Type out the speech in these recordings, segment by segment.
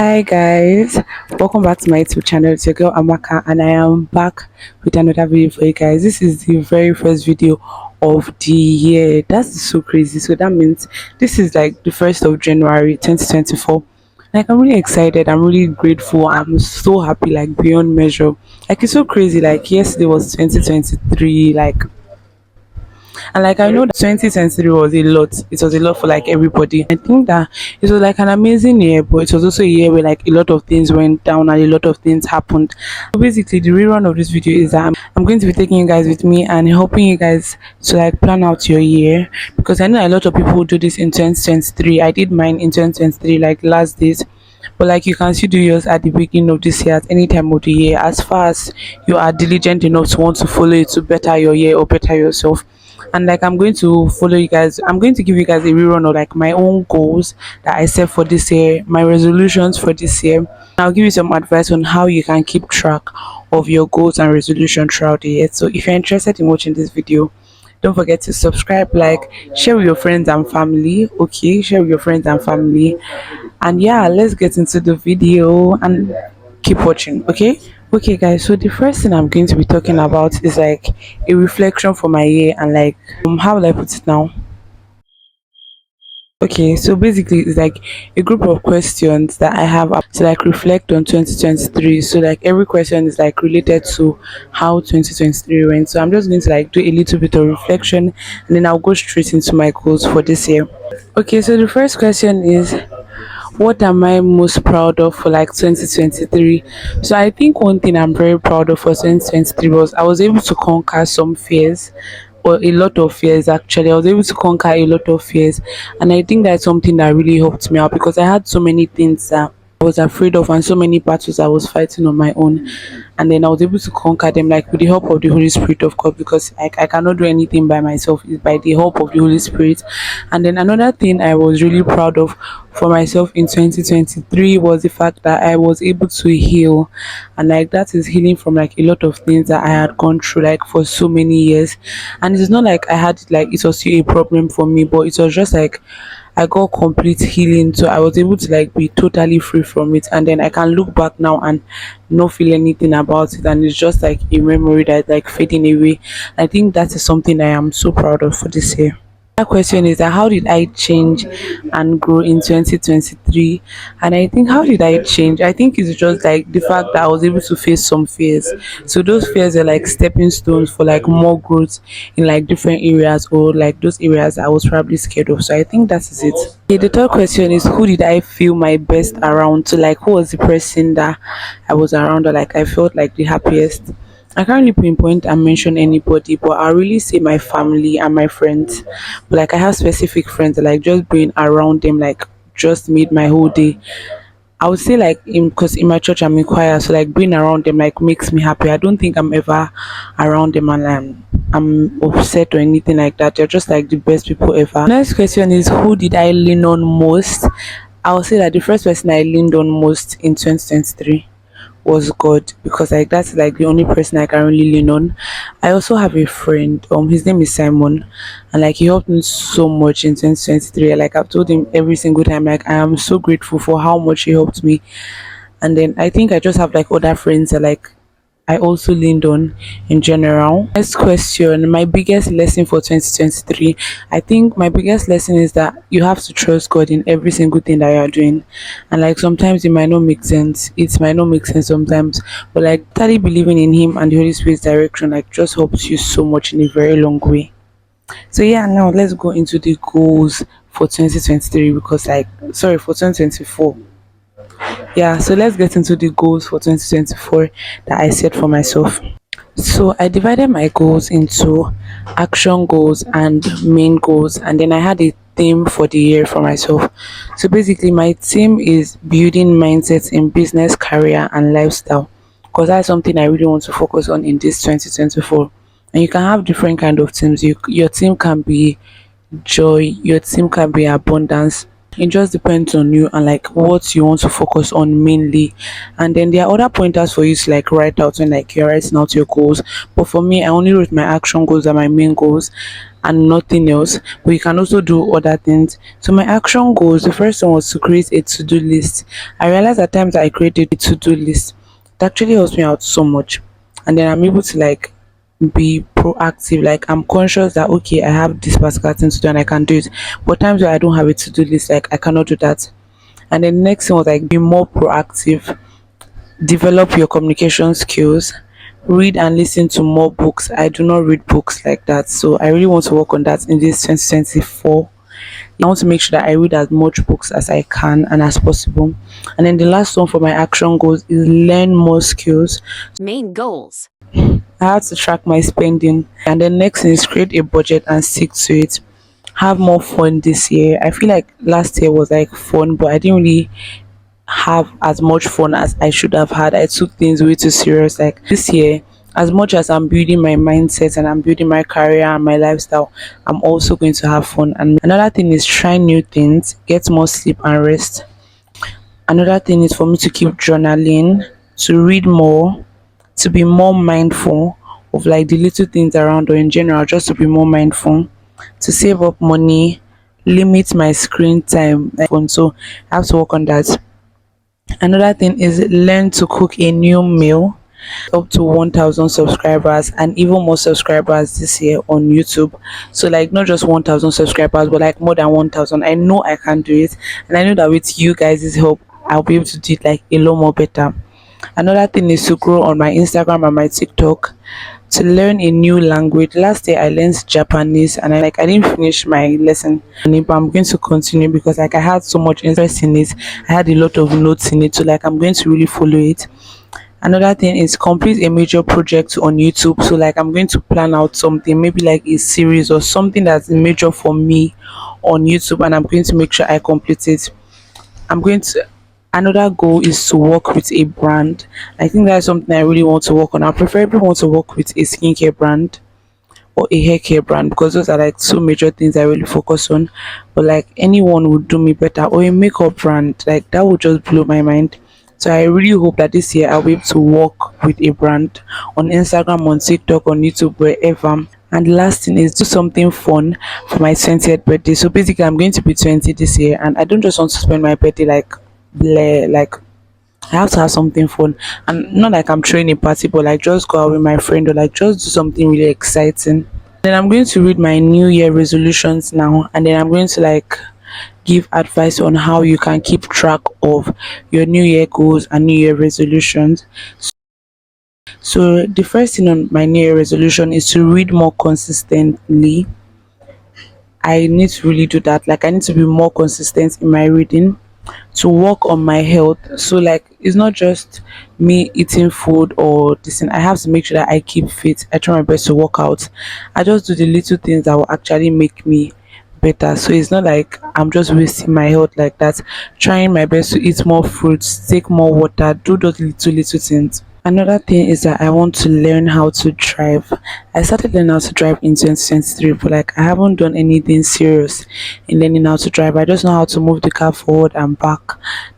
Hi guys, welcome back to my YouTube channel. It's your girl Amaka and I am back with another video for you guys. This is the very first video of the year. That's so crazy. So that means this is like the 1st of January 2024. Like I'm really excited, I'm really grateful, I'm so happy, like beyond measure. Like it's so crazy. Like yesterday was 2023, like, and like I know that 2023 was a lot. It was a lot for like everybody. I think that it was like an amazing year, but it was also a year where like a lot of things went down and a lot of things happened. So basically, the rerun of this video is that I'm going to be taking you guys with me and helping you guys to like plan out your year, because I know a lot of people do this in 2023. I did mine in 2023, like last days. But like you can still do yours at the beginning of this year, at any time of the year, as far as you are diligent enough to want to follow it to better your year or better yourself. And like I'm going to follow you guys, I'm going to give you guys a rerun of like my own goals that I set for this year, my resolutions for this year. I'll give you some advice on how you can keep track of your goals and resolution throughout the year. So if you're interested in watching this video, don't forget to subscribe, like, share with your friends and family. Okay, share with your friends and family. And yeah, let's get into the video and keep watching. Okay guys, so the first thing I'm going to be talking about is like a reflection for my year, and like how will I put it now? Okay, so basically it's like a group of questions that I have to like reflect on 2023. So like every question is like related to how 2023 went. So I'm just going to like do a little bit of reflection and then I'll go straight into my goals for this year. Okay, so the first question is, what am I most proud of for like 2023? So I think one thing I'm very proud of for 2023 was I was able to conquer some fears, or a lot of fears actually. I was able to conquer a lot of fears, and I think that's something that really helped me out, because I had so many things that I was afraid of and so many battles I was fighting on my own, and then I was able to conquer them like with the help of the Holy Spirit, of course, because I cannot do anything by myself. It's by the help of the Holy Spirit. And then another thing I was really proud of for myself in 2023 was the fact that I was able to heal, and like that is healing from like a lot of things that I had gone through like for so many years. And it's not like I had like it was still a problem for me, but it was just like I got complete healing, so I was able to like be totally free from it, and then I can look back now and not feel anything about it, and it's just like a memory that like fading away. I think that is something I am so proud of for this year. That question is that how did I change and grow in 2023? And I think, how did I change? I think it's just like the fact that I was able to face some fears. So those fears are like stepping stones for like more growth in like different areas, or like those areas I was probably scared of. So I think that is it. Okay, the third question is, who did I feel my best around? So like who was the person that I was around, or like I felt like the happiest? I can't really pinpoint and mention anybody, but I really say my family and my friends. But like I have specific friends that like just being around them like just made my whole day. I would say like in, because in my church I'm in choir, so like being around them like makes me happy. I don't think I'm ever around them and I'm upset or anything like that. They're just like the best people ever. Next question is, who did I lean on most? I would say that the first person I leaned on most in 2023 was God, because like that's like the only person I can really lean on. I also have a friend, his name is Simon, and like he helped me so much in 2023. Like I've told him every single time, like I am so grateful for how much he helped me. And then I think I just have like other friends that like I also leaned on in general. Next question, my biggest lesson for 2023. I think my biggest lesson is that you have to trust God in every single thing that you are doing. And like sometimes it might not make sense. It might not make sense sometimes. But like totally believing in Him and the Holy Spirit's direction like just helps you so much in a very long way. So yeah, now let's go into the goals for 2023, because like sorry, for 2024. Yeah, so let's get into the goals for 2024 that I set for myself. So I divided my goals into action goals and main goals, and then I had a theme for the year for myself. So basically my theme is building mindsets in business, career and lifestyle, because that's something I really want to focus on in this 2024. And you can have different kind of teams. Your team can be joy, your team can be abundance. It just depends on you and like what you want to focus on mainly. And then there are other pointers for you to like write out when like you're writing out your goals. But for me, I only wrote my action goals and my main goals. and nothing else, but you can also do other things. So my action goals, the first one was to create a to-do list. I realized at times I created a to-do list, it actually helps me out so much, and then I'm able to like be proactive. Like I'm conscious that okay, I have this particular thing to do and I can do it, but times where I don't have a to-do list, like I cannot do that. And then the next thing was like be more proactive, develop your communication skills, read and listen to more books. I do not read books like that, so I really want to work on that in this 2024. I want to make sure that I read as much books as I can and as possible. And then the last one for my action goals is learn more skills. Main goals. I have to track my spending, and then next thing is create a budget and stick to it. Have more fun this year. I feel like last year was like fun, but I didn't really have as much fun as I should have had. I took things way too serious. Like this year, as much as I'm building my mindset and I'm building my career and my lifestyle, I'm also going to have fun. And another thing is try new things, get more sleep and rest. Another thing is for me to keep journaling, to read more, to be more mindful of like the little things around or in general, just to be more mindful, to save up money, limit my screen time. So I have to work on that. Another thing is learn to cook a new meal, up to 1,000 subscribers and even more subscribers this year on YouTube. So like not just 1,000 subscribers, but like more than 1,000. I know I can do it, and I know that with you guys' help, I'll be able to do it like a lot more better. Another thing is to grow on my Instagram and my TikTok, to learn a new language. Last year I learned Japanese and I didn't finish my lesson on it, but I'm going to continue because like I had so much interest in it. I had a lot of notes in it, so like I'm going to really follow it. Another thing is complete a major project on YouTube. So like I'm going to plan out something, maybe like a series or something that's major for me on YouTube, and I'm going to make sure I complete it. I'm going to Another goal is to work with a brand. I think that's something I really want to work on. I preferably want to work with a skincare brand or a hair care brand, because those are like two major things I really focus on. But like anyone would do me better, or a makeup brand, like that would just blow my mind. So I really hope that this year I'll be able to work with a brand on Instagram, on TikTok, on YouTube, wherever. And the last thing is do something fun for my 20th birthday. So basically I'm going to be 20 this year, and I don't just want to spend my birthday like bleh, like I have to have something fun, and not like I'm throwing a party, but like just go out with my friend or like just do something really exciting. Then I'm going to read my new year resolutions now, and then I'm going to like give advice on how you can keep track of your new year goals and new year resolutions. So the first thing on my new year resolution is to read more consistently. I need to really do that. Like I need to be more consistent in my reading, to work on my health. So like it's not just me eating food or this thing. I have to make sure that I keep fit. I try my best to work out. I just do the little things that will actually make me better. So it's not like I'm just wasting my health like that. Trying my best to eat more fruits, take more water, do those little things. Another thing is that I want to learn how to drive. I started learning how to drive in 2023, but like I haven't done anything serious in learning how to drive. I just know how to move the car forward and back.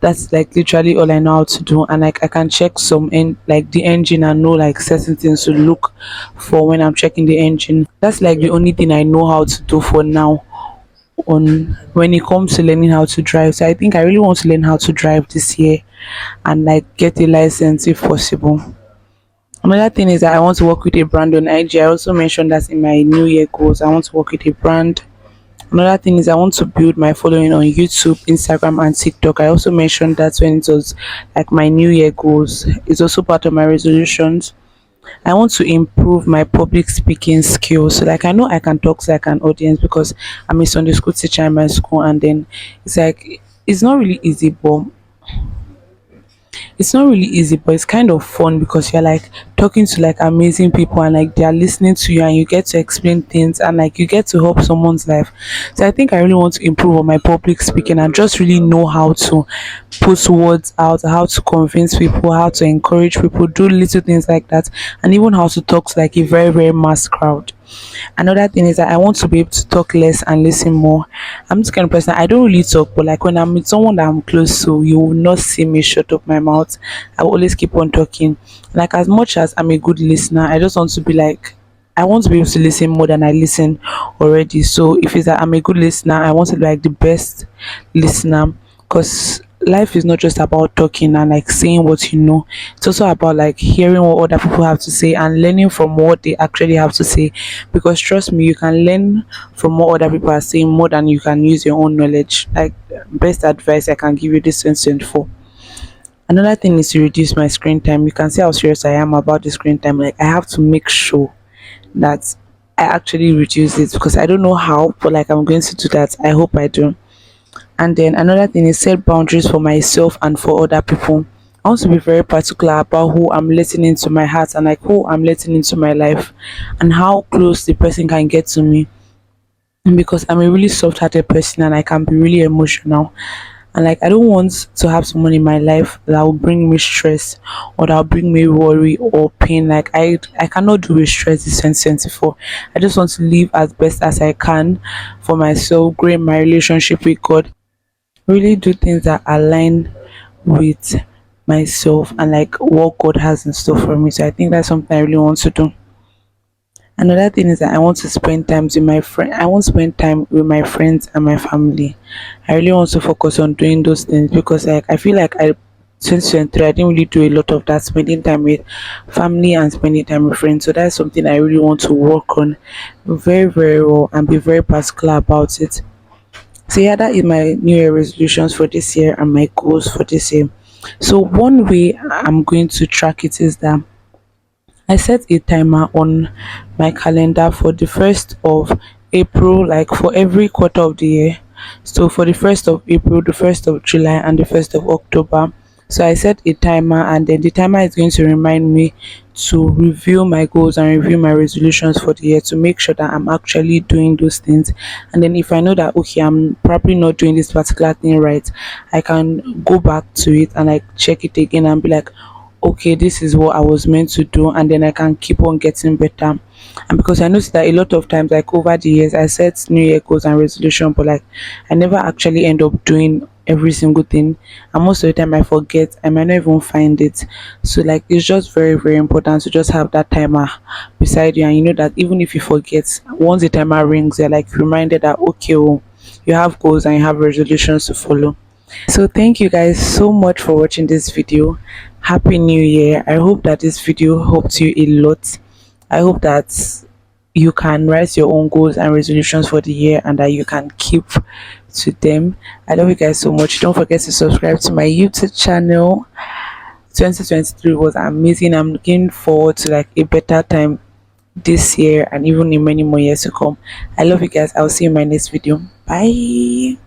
That's like literally all I know how to do. And like I can check like the engine and know like certain things to look for when I'm checking the engine. That's like the only thing I know how to do for now on when it comes to learning how to drive. So I think I really want to learn how to drive this year and like get a license if possible. Another thing is that I want to work with a brand on IG. I also mentioned that in my new year goals. I want to work with a brand. Another thing is I want to build my following on YouTube, Instagram, and TikTok. I also mentioned that when it was like my new year goals. It's also part of my resolutions. I want to improve my public speaking skills. So like I know I can talk to like an audience because I'm a Sunday school teacher in my school, and then it's like it's not really easy, but it's kind of fun because you're like talking to like amazing people, and like they're listening to you, and you get to explain things, and like you get to help someone's life. So I think I really want to improve on my public speaking and just really know how to put words out, how to convince people, how to encourage people, do little things like that, and even how to talk to like a very mass crowd. Another thing is that I want to be able to talk less and listen more. I'm this kind of person, I don't really talk, but like when I'm with someone that I'm close to, you will not see me shut up my mouth. I will always keep on talking. Like as much as I'm a good listener, I just want to be like I want to be able to listen more than I listen already. So if it's that I'm a good listener, I want to be like the best listener, because life is not just about talking and like saying what you know. It's also about like hearing what other people have to say and learning from what they actually have to say, because trust me, you can learn from what other people are saying more than you can use your own knowledge. Like, best advice I can give you this 2024. Another thing is to reduce my screen time. You can see how serious I am about the screen time. Like, I have to make sure that I actually reduce it, because I don't know how, but like I'm going to do that. I hope I do. And then another thing is set boundaries for myself and for other people. I want to be very particular about who I'm letting into my heart and like who I'm letting into my life and how close the person can get to me. Because I'm a really soft-hearted person and I can be really emotional. And like, I don't want to have someone in my life that will bring me stress or that will bring me worry or pain. Like, I cannot do with stress this 2024. I just want to live as best as I can for myself, grow in my relationship with God, really do things that align with myself and like what God has in store for me. So I think that's something I really want to do. Another thing is that I want to spend time with my friend. I want to spend time with my friends and my family. I really want to focus on doing those things, because like I feel like I 2023 I didn't really do a lot of that, spending time with family and spending time with friends. So that's something I really want to work on very, very well and be very particular about it. So yeah, that is my New Year resolutions for this year and my goals for this year. So one way I'm going to track it is that I set a timer on my calendar for the 1st of April, like for every quarter of the year. So for the 1st of April, the 1st of July, and the 1st of October. So I set a timer, and then the timer is going to remind me to review my goals and review my resolutions for the year to make sure that I'm actually doing those things. And then if I know that okay, I'm probably not doing this particular thing right, I can go back to it and like check it again and be like, okay, this is what I was meant to do, and then I can keep on getting better. And because I noticed that a lot of times, like over the years, I set New Year goals and resolution, but like I never actually end up doing every single thing. And most of the time I forget, I might not even find it. So like it's just very, very important to just have that timer beside you, and you know that even if you forget, once the timer rings, you're like reminded that okay, oh, you have goals and you have resolutions to follow. So thank you guys so much for watching this video. Happy New Year. I hope that this video helped you a lot. I hope that you can write your own goals and resolutions for the year and that you can keep to them. I love you guys so much. Don't forget to subscribe to my YouTube channel. 2023 was amazing. I'm looking forward to like a better time this year and even in many more years to come. I love you guys. I'll see you in my next video. Bye.